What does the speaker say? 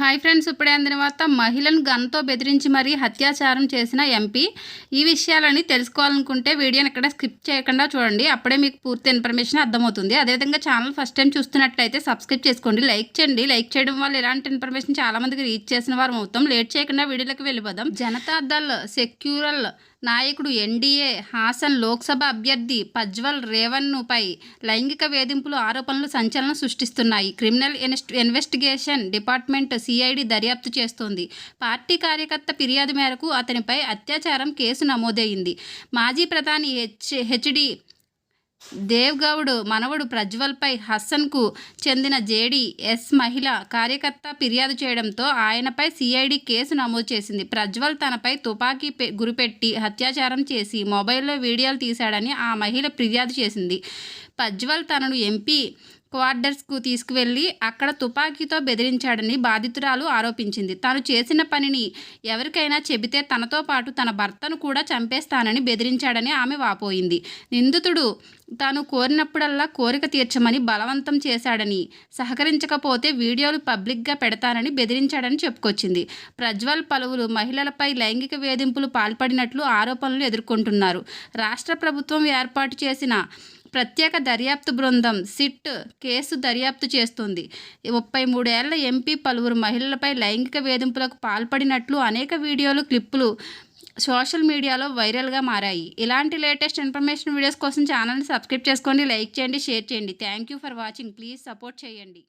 Hi friends, ఇప్పుడే అందిన వార్త. మహిళను గన్తో బెదిరించి మరీ అత్యాచారం చేసిన ఎంపీ. ఈ విషయాలని తెలుసుకోవాలనుకుంటే వీడియోని ఇక్కడ స్కిప్ చేయకుండా చూడండి. అప్పుడే మీకు పూర్తి ఇన్ఫర్మేషన్ అర్థమవుతుంది. అదేవిధంగా ఛానల్ ఫస్ట్ టైం చూస్తున్నట్లయితే సబ్స్క్రైబ్ చేసుకోండి, లైక్ చేయండి. లైక్ చేయడం వల్ల ఇలాంటి ఇన్ఫర్మేషన్ చాలామందికి రీచ్ చేసిన వారు అవుతాం. లేట్ చేయకుండా వీడియోలోకి వెళ్ళిపోదాం. జనతాదళ్ సెక్యులర్ నాయకుడు ఎన్డీఏ హాసన్ లోక్సభ అభ్యర్థి ప్రజ్వల్ రేవణ్ణుపై లైంగిక వేధింపులు ఆరోపణలు సంచలనం సృష్టిస్తున్నాయి. క్రిమినల్ ఇన్వెస్టిగేషన్ డిపార్ట్మెంట్ సిఐడి దర్యాప్తు చేస్తోంది. పార్టీ కార్యకర్త ఫిర్యాదు మేరకు అతనిపై అత్యాచారం కేసు నమోదైంది. మాజీ ప్రధాని హెచ్డి దేవ్గౌడ్ మనవడు ప్రజ్వల్పై హసన్కు చెందిన జేడీఎస్ మహిళా కార్యకర్త ఫిర్యాదు చేయడంతో ఆయనపై సిఐడి కేసు నమోదు చేసింది. ప్రజ్వల్ తనపై తుపాకీ గురిపెట్టి అత్యాచారం చేసి మొబైల్లో వీడియోలు తీశాడని ఆ మహిళ ఫిర్యాదు చేసింది. ప్రజ్వల్ తనను ఎంపీ క్వార్టర్స్కు తీసుకువెళ్లి అక్కడ తుపాకీతో బెదిరించాడని బాధితురాలు ఆరోపించింది. తాను చేసిన పనిని ఎవరికైనా చెబితే తనతో పాటు తన భర్తను కూడా చంపేస్తానని బెదిరించాడని ఆమె వాపోయింది. నిందితుడు తాను కోరినప్పుడల్లా కోరిక తీర్చమని బలవంతం చేశాడని, సహకరించకపోతే వీడియోలు పబ్లిక్గా పెడతానని బెదిరించాడని చెప్పుకొచ్చింది. ప్రజ్వల్ పలువురు మహిళలపై లైంగిక వేధింపులు పాల్పడినట్లు ఆరోపణలు ఎదుర్కొంటున్నారు. రాష్ట్ర ప్రభుత్వం ఏర్పాటు చేసిన ప్రత్యేక దర్యాప్తు బృందం సిట్ కేసు దర్యాప్తు చేస్తుంది. 33 ఏళ్ల ఎంపీ పలువురు మహిళలపై లైంగిక వేధింపులకు పాల్పడినట్లు అనేక వీడియోలు, క్లిప్పులు సోషల్ మీడియాలో వైరల్గా మారాయి. ఇలాంటి లేటెస్ట్ ఇన్ఫర్మేషన్ వీడియోస్ కోసం ఛానల్ని సబ్స్క్రైబ్ చేసుకోండి, లైక్ చేయండి, షేర్ చేయండి. Thank you for watching. Please support చేయండి.